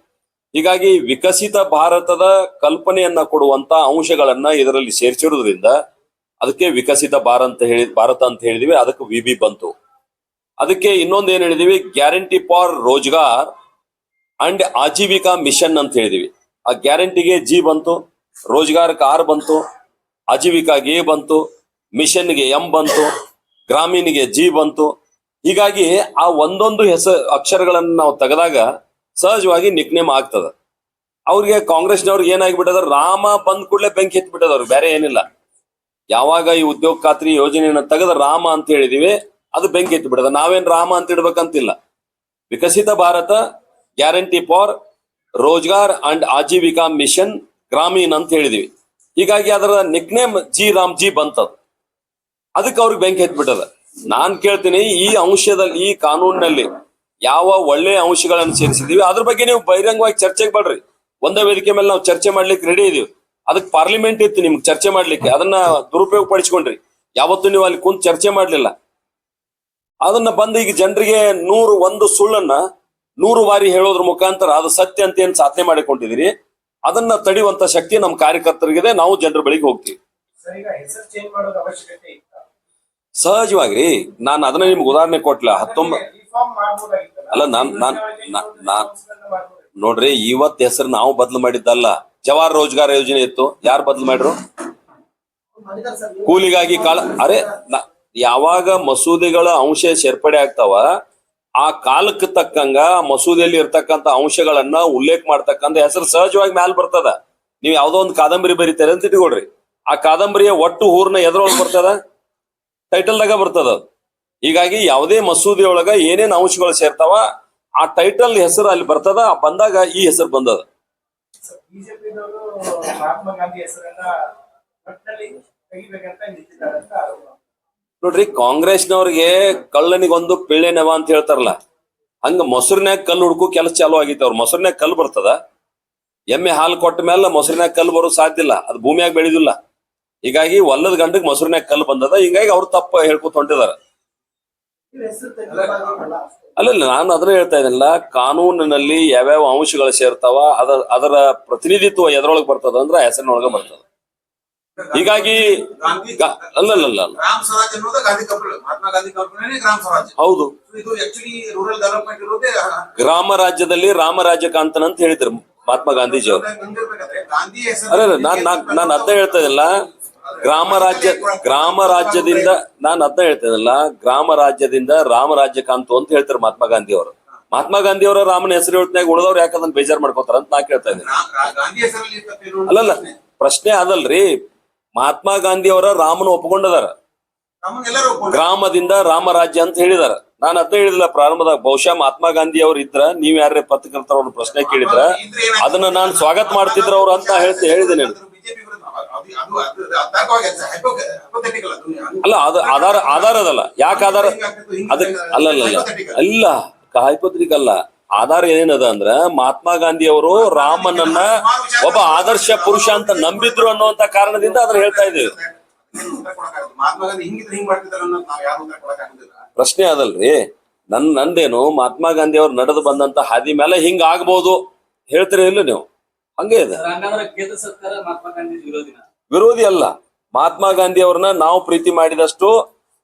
ಹೀಗಾಗಿ ವಿಕಸಿತ ಭಾರತದ ಕಲ್ಪನೆಯನ್ನ ಕೊಡುವಂತ ಅಂಶಗಳನ್ನ ಇದರಲ್ಲಿ ಸೇರಿಸಿರೋದ್ರಿಂದ ಅದಕ್ಕೆ ವಿಕಸಿತ ಭಾರತ ಅಂತ ಹೇಳಿದಿವಿ. ಅದಕ್ಕೆ ವಿಬಿ ಬಂತು. ಅದಕ್ಕೆ ಇನ್ನೊಂದು ಏನ್ ಹೇಳಿದಿವಿ, guarantee for Rozgar and Ajeevika mission ಅಂತ ಹೇಳಿದಿವಿ. ಆ ಗ್ಯಾರಂಟಿಗೆ ಜಿ ಬಂತು, ರೋಜ್ಗಾರ್ಗೆ ಆರ್ ಬಂತು, ಆಜೀವಿಕಾಗೆ ಎ ಬಂತು, ಮಿಷನ್ಗೆ ಎಂ ಬಂತು, ಗ್ರಾಮೀಣಿಗೆ ಜಿ ಬಂತು. ಹೀಗಾಗಿ ಆ ಒಂದೊಂದು ಅಕ್ಷರಗಳನ್ನು ನಾವು ತೆಗೆದಾಗ ಸಹಜವಾಗಿ ನಿಕ್ನೇಮ್ ಆಗ್ತದ. ಅವ್ರಿಗೆ ಕಾಂಗ್ರೆಸ್ನವ್ರಿಗೆ ಏನಾಗ್ಬಿಟ್ಟದ, ರಾಮ ಬಂದ್ ಕೂಡಲೇ ಬೆಂಕಿ ಎತ್ಬಿಟ್ಟದ. ಅವ್ರಿಗೆ ಬೇರೆ ಏನಿಲ್ಲ. ಯಾವಾಗ ಈ ಉದ್ಯೋಗ ಖಾತ್ರಿ ಯೋಜನೆಯನ್ನ ತೆಗೆದ ರಾಮ ಅಂತ ಹೇಳಿದಿವಿ, ಅದು ಬೆಂಕಿ ಎತ್ಬಿಟ್ಟದ. ನಾವೇನ್ ರಾಮ ಅಂತ ಇಡ್ಬೇಕಂತಿಲ್ಲ. Viksit Bharat guarantee for Rozgar and Ajeevika mission Gramin ಅಂತ ಹೇಳಿದಿವಿ. ಹೀಗಾಗಿ ಅದರ ನಿಕ್ನೇಮ್ ಜಿ ರಾಮ್ ಜಿ ಬಂತದ. ಅದಕ್ಕೆ ಅವ್ರಿಗೆ ಬೆಂಕಿ ಎತ್ಬಿಟ್ಟದ. ನಾನ್ ಕೇಳ್ತೀನಿ, ಈ ಅಂಶದಲ್ಲಿ ಈ ಕಾನೂನಿನಲ್ಲಿ ಯಾವ ಒಳ್ಳೆಯ ಅಂಶಗಳನ್ನು ಸೇರಿಸಿದೀವಿ ಅದ್ರ ಬಗ್ಗೆ ನೀವು ಬಹಿರಂಗವಾಗಿ ಚರ್ಚೆಗೆ ಬರ್ರಿ. ಒಂದೇ ವೇದಿಕೆ ಮೇಲೆ ನಾವು ಚರ್ಚೆ ಮಾಡ್ಲಿಕ್ಕೆ ರೆಡಿ ಇದೀವಿ. ಅದಕ್ಕೆ ಪಾರ್ಲಿಮೆಂಟ್ ಇತ್ತು ನಿಮ್ಗೆ ಚರ್ಚೆ ಮಾಡ್ಲಿಕ್ಕೆ. ಅದನ್ನ ದುರುಪಯೋಗ ಪಡಿಸ್ಕೊಂಡ್ರಿ. ಯಾವತ್ತೂ ನೀವು ಅಲ್ಲಿ ಕುಂತ್ ಚರ್ಚೆ ಮಾಡ್ಲಿಲ್ಲ. ಅದನ್ನ ಬಂದು ಈಗ ಜನರಿಗೆ 101 ಸುಳ್ಳನ್ನ 100 ಬಾರಿ ಹೇಳೋದ್ರ ಮುಖಾಂತರ ಅದು ಸತ್ಯ ಅಂತ ಏನ್ ಸಾಧನೆ ಮಾಡಿಕೊಂಡಿದ್ದೀರಿ, ಅದನ್ನ ತಡೆಯುವಂತ ಶಕ್ತಿ ನಮ್ಮ ಕಾರ್ಯಕರ್ತರಿಗಿದೆ. ನಾವು ಜನರ ಬಳಿಗೆ ಹೋಗ್ತೀವಿ. ಸಹಜವಾಗಿ ನಾನು ಅದನ್ನ ನಿಮ್ಗೆ ಉದಾಹರಣೆ ಕೊಟ್ಲ. 19 ಅಲ್ಲ ನಾನ್ ನೋಡ್ರಿ, ಇವತ್ ಹೆಸರು ನಾವು ಬದಲು ಮಾಡಿದ್ದಲ್ಲ. ಜವಾಹರ್ ರೋಜ್ಗಾರ್ ಯೋಜನೆ ಇತ್ತು, ಯಾರು ಬದಲು ಮಾಡ್ರು? ಕೂಲಿಗಾಗಿ ಅರೆ ಯಾವಾಗ ಮಸೂದೆಗಳ ಅಂಶ ಸೇರ್ಪಡೆ ಆಗ್ತಾವ, ಆ ಕಾಲಕ್ಕೆ ತಕ್ಕಂಗ ಮಸೂದೆಯಲ್ಲಿ ಇರ್ತಕ್ಕಂಥ ಅಂಶಗಳನ್ನ ಉಲ್ಲೇಖ ಮಾಡ್ತಕ್ಕಂಥ ಹೆಸರು ಸಹಜವಾಗಿ ಮ್ಯಾಲ್ ಬರ್ತದ. ನೀವು ಯಾವ್ದೋ ಒಂದು ಕಾದಂಬರಿ ಬರೀತಾರೆ ಅಂತ ಇಟ್ಕೊಳ್ರಿ, ಆ ಕಾದಂಬರಿಯ ಒಟ್ಟು ಹೂರ್ನ ಎದ್ರೊಳಗೆ ಬರ್ತದ, ಟೈಟಲ್ದಾಗ ಬರ್ತದ. ಹೀಗಾಗಿ ಯಾವುದೇ ಮಸೂದೆಯೊಳಗ ಏನೇನ್ ಅಂಶಗಳು ಸೇರ್ತಾವ ಆ ಟೈಟಲ್ ಹೆಸರು ಅಲ್ಲಿ ಬರ್ತದ. ಬಂದಾಗ ಈ ಹೆಸರು ಬಂದದ. ನೋಡ್ರಿ, ಕಾಂಗ್ರೆಸ್ನವ್ರಿಗೆ ಕಳ್ಳನಿಗೊಂದು ಪಿಳ್ಳೆನೆವ ಅಂತ ಹೇಳ್ತಾರಲ್ಲ, ಹಂಗ ಮೊಸರಿನ್ಯಾಗ ಕಲ್ಲು ಹುಡ್ಕು ಕೆಲಸ ಚಾಲು ಆಗಿತ್ತು. ಅವ್ರು ಮೊಸರಿನ್ಯಾಗ ಕಲ್ಲು ಬರ್ತದ. ಎಮ್ಮೆ ಹಾಲು ಕೊಟ್ಟ ಮೇಲೆ ಮೊಸರಿನ್ಯಾಗ ಕಲ್ಲು ಬರೋ ಸಾಧ್ಯ ಇಲ್ಲ, ಅದು ಭೂಮಿಯಾಗ ಬೆಳೆದಿಲ್ಲ. ಹೀಗಾಗಿ ಒಲ್ಲದ ಗಂಡಗ್ ಮೊಸರಿನ್ಯಾಗ ಕಲ್ಲು ಬಂದದ. ಹಿಂಗಾಗಿ ಅವ್ರು ತಪ್ಪ ಹೇಳ್ಕೊತ ಹೊಂಟಿದಾರ. ಅಲ್ಲಲ್ಲ, ನಾನು ಅದನ್ನ ಹೇಳ್ತಾ ಇದ್ದೀನಲ್ಲ, ಕಾನೂನಿನಲ್ಲಿ ಯಾವ್ಯಾವ ಅಂಶಗಳು ಸೇರ್ತಾವ ಅದರ ಪ್ರತಿನಿಧಿತ್ವ ಎದ್ರೊಳಗೆ ಬರ್ತದ ಅಂದ್ರೆ ಹೆಸರಿನೊಳಗ ಬರ್ತದ. ಹೀಗಾಗಿ ಅಲ್ಲಲ್ಲ, ಹೌದು, ಗ್ರಾಮ ರಾಜ್ಯದಲ್ಲಿ ರಾಮರಾಜ್ಯ ಕಾಂತನ ಅಂತ ಹೇಳಿದ್ರು ಮಹಾತ್ಮ ಗಾಂಧೀಜಿ ಅವರು. ಅಲ್ಲ, ನಾನು ಅರ್ಥ ಹೇಳ್ತಾ ಇದ್ದಲ್ಲ, ಗ್ರಾಮ ರಾಜ್ಯದಿಂದ ನಾನು ಅರ್ಥ ಹೇಳ್ತಾ ಇದ್ದಲ್ಲ, ಗ್ರಾಮ ರಾಜ್ಯದಿಂದ ರಾಮರಾಜ್ಯ ಕಾಂತು ಅಂತ ಹೇಳ್ತಾರೆ ಮಹಾತ್ಮ ಗಾಂಧಿ ಅವರು. ಮಹಾತ್ಮ ಗಾಂಧಿ ಅವರ ರಾಮನ ಹೆಸರು ಹೇಳ್ತಾಗ ಉಳಿದವ್ರು ಯಾಕಂದ್ರೆ ಬೇಜಾರ್ ಮಾಡ್ಕೋತಾರ ಅಂತ ನಾ ಕೇಳ್ತಾ ಇದ್ದೀನಿ. ಅಲ್ಲಲ್ಲ, ಪ್ರಶ್ನೆ ಅದಲ್ರಿ. ಮಹಾತ್ಮ ಗಾಂಧಿ ಅವರ ರಾಮನ ಒಪ್ಪಿಕೊಂಡದಾರ, ಗ್ರಾಮದಿಂದ ರಾಮರಾಜ್ಯ ಅಂತ ಹೇಳಿದಾರ. ನಾನು ಅದ ಹೇಳಿದಿಲ್ಲ ಪ್ರಾರಂಭದಾಗ. ಬಹುಶಃ ಮಹಾತ್ಮ ಗಾಂಧಿ ಅವ್ರು ಇದ್ರ, ನೀವ್ ಯಾರೇ ಪತ್ರಕರ್ತರ ಅವ್ರ ಪ್ರಶ್ನೆ ಕೇಳಿದ್ರ ಅದನ್ನ ನಾನು ಸ್ವಾಗತ ಮಾಡ್ತಿದ್ರ ಅವ್ರು ಅಂತ ಹೇಳಿದ್ದೇನೆ. ಅಲ್ಲ, ಅದು ಆಧಾರ ಅದಲ್ಲ. ಯಾಕೆ ಆಧಾರ? ಅದಕ್ಕೆ ಅಲ್ಲ, ಹೈಪೋಥೆಟಿಕಲ್ ಅಲ್ಲ. ಆಧಾರ ಏನದ ಅಂದ್ರ ಮಹಾತ್ಮ ಗಾಂಧಿ ಅವರು ರಾಮನನ್ನ ಒಬ್ಬ ಆದರ್ಶ ಪುರುಷ ಅಂತ ನಂಬಿದ್ರು ಅನ್ನುವಂತ ಕಾರಣದಿಂದ ಅದನ್ನ ಹೇಳ್ತಾ ಇದ್ದೇವೆ. ಪ್ರಶ್ನೆ ಅದಲ್ರಿ. ನಂದೇನು ಮಹಾತ್ಮ ಗಾಂಧಿ ಅವ್ರು ನಡೆದು ಬಂದಂತ ಹಾದಿ ಮೇಲೆ ಹಿಂಗ ಆಗ್ಬಹುದು ಹೇಳ್ತೀರಿ ಇಲ್ಲ ನೀವು? ಹಂಗೆ ಇದೆ. ವಿರೋಧಿ ಅಲ್ಲ. ಮಹಾತ್ಮ ಗಾಂಧಿ ಅವ್ರನ್ನ ನಾವು ಪ್ರೀತಿ ಮಾಡಿದಷ್ಟು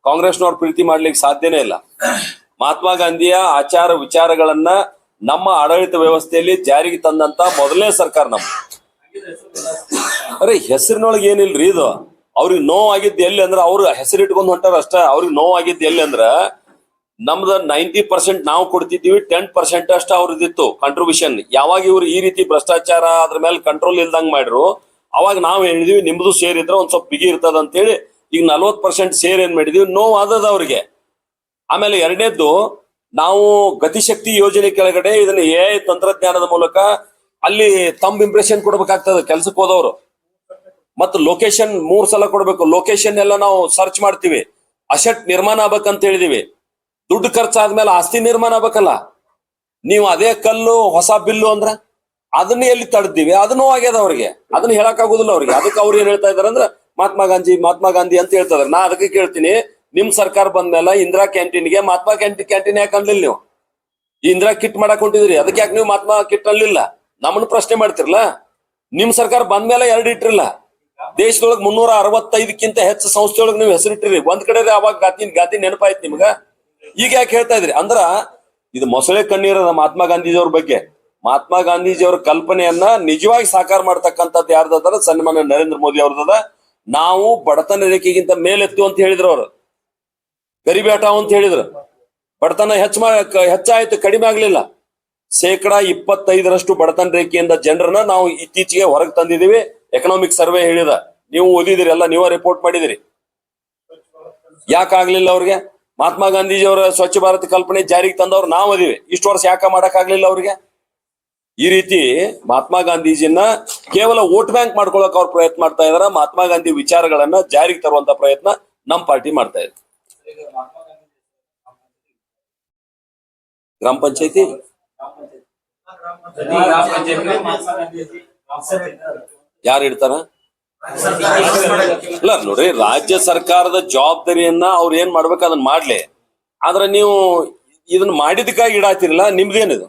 ಕಾಂಗ್ರೆಸ್ನವ್ರು ಪ್ರೀತಿ ಮಾಡ್ಲಿಕ್ಕೆ ಸಾಧ್ಯನೇ ಇಲ್ಲ. ಮಹಾತ್ಮ ಗಾಂಧಿಯ ಆಚಾರ ವಿಚಾರಗಳನ್ನ ನಮ್ಮ ಆಡಳಿತ ವ್ಯವಸ್ಥೆಯಲ್ಲಿ ಜಾರಿಗೆ ತಂದಂತ ಮೊದಲನೇ ಸರ್ಕಾರ ನಮ್ಮ. ಅರೆ ಹೆಸರಿನೊಳಗೆ ಏನಿಲ್ರಿ ಇದು. ಅವ್ರಿಗೆ ನೋವಾಗಿದ್ದು ಎಲ್ಲಿ ಅಂದ್ರ ಅವ್ರು ಹೆಸರು ಇಟ್ಕೊಂಡ್ ಹೊಂಟಾರ ಅಷ್ಟ. ಅವ್ರಿಗೆ ನೋವಾಗಿದ್ದು ಎಲ್ಲಿ ಅಂದ್ರ ನಮ್ದ 90% ನಾವು ಕೊಡ್ತಿದ್ದೀವಿ, 10% ಅಷ್ಟ ಅವ್ರದ್ದಿತ್ತು ಕಾಂಟ್ರಿಬ್ಯೂಷನ್. ಯಾವಾಗ ಇವ್ರು ಈ ರೀತಿ ಭ್ರಷ್ಟಾಚಾರ ಅದ್ರ ಮೇಲೆ ಕಂಟ್ರೋಲ್ ಇಲ್ದಂಗ್ ಮಾಡ್ರು, ಅವಾಗ ನಾವ್ ಹೇಳಿದ್ವಿ ನಿಮ್ದು ಶೇರ್ ಇದ್ರೆ ಒಂದ್ ಸ್ವಲ್ಪ ಬಿಗಿ ಇರ್ತದ ಅಂತ ಹೇಳಿ ಈಗ 40% ಶೇರ್ ಏನ್ ಮಾಡಿದೀವಿ. ನೋವು ಆದದ ಅವ್ರಿಗೆ. ಆಮೇಲೆ ಎರಡನೇದ್ದು, ನಾವು ಗತಿಶಕ್ತಿ ಯೋಜನೆ ಕೆಳಗಡೆ ಇದನ್ನ AI ತಂತ್ರಜ್ಞಾನದ ಮೂಲಕ ಅಲ್ಲಿ ತಮ್ಮ ಇಂಪ್ರೆಷನ್ ಕೊಡ್ಬೇಕಾಗ್ತದೆ ಕೆಲ್ಸಕ್ಕೆ ಹೋದವರು. ಮತ್ತು ಲೊಕೇಶನ್ 3 ಸಲ ಕೊಡ್ಬೇಕು. ಲೊಕೇಶನ್ ಎಲ್ಲ ನಾವು ಸರ್ಚ್ ಮಾಡ್ತೀವಿ. ಅಸೆಟ್ ನಿರ್ಮಾಣ ಆಗ್ಬೇಕಂತ ಹೇಳಿದೀವಿ. ದುಡ್ಡು ಖರ್ಚಾದ್ಮೇಲೆ ಆಸ್ತಿ ನಿರ್ಮಾಣ ಆಗ್ಬೇಕಲ್ಲ. ನೀವು ಅದೇ ಕಲ್ಲು ಹೊಸ ಬಿಲ್ಲು ಅಂದ್ರ ಅದನ್ನ ಎಲ್ಲಿ ತಡೆದಿವಿ? ಅದನ್ನೂ ಆಗ್ಯದ ಅವ್ರಿಗೆ. ಅದನ್ನ ಹೇಳಕ್ ಆಗುದಿಲ್ಲ ಅವ್ರಿಗೆ. ಅದಕ್ಕೆ ಅವ್ರು ಏನ್ ಹೇಳ್ತಾ ಇದಾರೆ ಅಂದ್ರೆ ಮಹಾತ್ಮ ಗಾಂಧಿ ಅಂತ ಹೇಳ್ತಾ ಇದಾರೆ. ನಾ ಅದಕ್ಕೆ ಕೇಳ್ತೀನಿ, ನಿಮ್ ಸರ್ಕಾರ ಬಂದ್ಮೇಲೆ ಇಂದಿರಾ ಕ್ಯಾಂಟೀನ್ಗೆ ಮಹಾತ್ಮ ಕ್ಯಾಂಟೀನ್ ಯಾಕೆ ಅನ್ಲಿಲ್ಲ ನೀವು? ಈ ಇಂದಿರಾ ಕಿಟ್ ಮಾಡಕ್ ಹೊಂಟಿದ್ರಿ, ಅದಕ್ಕೆ ಯಾಕೆ ನೀವು ಮಹಾತ್ಮ ಕಿಟ್ ಅನ್ಲಿಲ್ಲ? ನಮ್ಮನ್ನ ಪ್ರಶ್ನೆ ಮಾಡ್ತಿರಲ್ಲ. ನಿಮ್ ಸರ್ಕಾರ ಬಂದ್ಮೇಲೆ 2 ಇಟ್ರಿಲ್ಲ. ದೇಶದೊಳಗೆ 365ಕ್ಕಿಂತ ಹೆಚ್ಚು ಸಂಸ್ಥೆಯೊಳಗೆ ನೀವು ಹೆಸರಿಟ್ಟಿರಿ. ಒಂದ್ ಕಡೆ ಅವಾಗ ಗಾಂಧಿ ನೆನಪಾಯ್ತು ನಿಮ್ಗ. ಈಗ ಯಾಕೆ ಹೇಳ್ತಾ ಇದ್ರಿ ಅಂದ್ರ ಇದು ಮೊಸಳೆ ಕಣ್ಣೀರದ ಮಹಾತ್ಮ ಗಾಂಧೀಜಿಯವ್ರ ಬಗ್ಗೆ. ಮಹಾತ್ಮ ಗಾಂಧೀಜಿಯವರ ಕಲ್ಪನೆಯನ್ನ ನಿಜವಾಗಿ ಸಾಕಾರ ಮಾಡ್ತಕ್ಕಂಥದ್ದು ಯಾರ್ದದ? ಸನ್ಮಾನ್ಯ ನರೇಂದ್ರ ಮೋದಿ ಅವ್ರದದ. ನಾವು ಬಡತನ ರೇಖೆಗಿಂತ ಮೇಲೆತ್ತು ಅಂತ ಹೇಳಿದ್ರು ಅವರು. ಗರೀಬಿ ಹಠಾವ್ ಅಂತ ಹೇಳಿದ್ರು. ಬಡತನ ಹೆಚ್ಚಾಯ್ತು, ಕಡಿಮೆ ಆಗ್ಲಿಲ್ಲ. 25% ಬಡತನ ರೇಖೆಯಿಂದ ಜನರನ್ನ ನಾವು ಇತ್ತೀಚೆಗೆ ಹೊರಗೆ ತಂದಿದೀವಿ. ಎಕನಾಮಿಕ್ ಸರ್ವೆ ಹೇಳಿದ, ನೀವು ಓದಿದಿರಿ ಎಲ್ಲ, ನೀವ ರಿಪೋರ್ಟ್ ಮಾಡಿದಿರಿ. ಯಾಕಾಗ್ಲಿಲ್ಲ ಅವ್ರಿಗೆ? ಮಹಾತ್ಮ ಗಾಂಧೀಜಿಯವರ ಸ್ವಚ್ಛ ಭಾರತ್ ಕಲ್ಪನೆ ಜಾರಿಗೆ ತಂದವ್ರು ನಾವು ಅದೀವಿ. ಇಷ್ಟು ವರ್ಷ ಯಾಕ ಮಾಡಕ್ ಆಗ್ಲಿಲ್ಲ ಅವ್ರಿಗೆ? ಈ ರೀತಿ ಮಹಾತ್ಮ ಗಾಂಧೀಜಿನ ಕೇವಲ ವೋಟ್ ಬ್ಯಾಂಕ್ ಮಾಡ್ಕೊಳಕ್ ಅವ್ರು ಪ್ರಯತ್ನ ಮಾಡ್ತಾ ಇದಾರ. ಮಹಾತ್ಮ ಗಾಂಧಿ ವಿಚಾರಗಳನ್ನ ಜಾರಿಗೆ ತರುವಂತ ಪ್ರಯತ್ನ ನಮ್ ಪಾರ್ಟಿ ಮಾಡ್ತಾ ಇದೆ. ಗ್ರಾಮ ಪಂಚಾಯತಿ ಯಾರು ಇಡ್ತಾರ? ಇಲ್ಲ ನೋಡ್ರಿ, ರಾಜ್ಯ ಸರ್ಕಾರದ ಜವಾಬ್ದಾರಿಯನ್ನ ಅವ್ರು ಏನ್ ಮಾಡ್ಬೇಕು ಅದನ್ನ ಮಾಡ್ಲಿ. ಆದ್ರೆ ನೀವು ಇದನ್ನ ಮಾಡಿದಕ್ಕಾಗಿ ಇಡಾತಿರಲ್ಲ, ನಿಮ್ದೇನಿದು?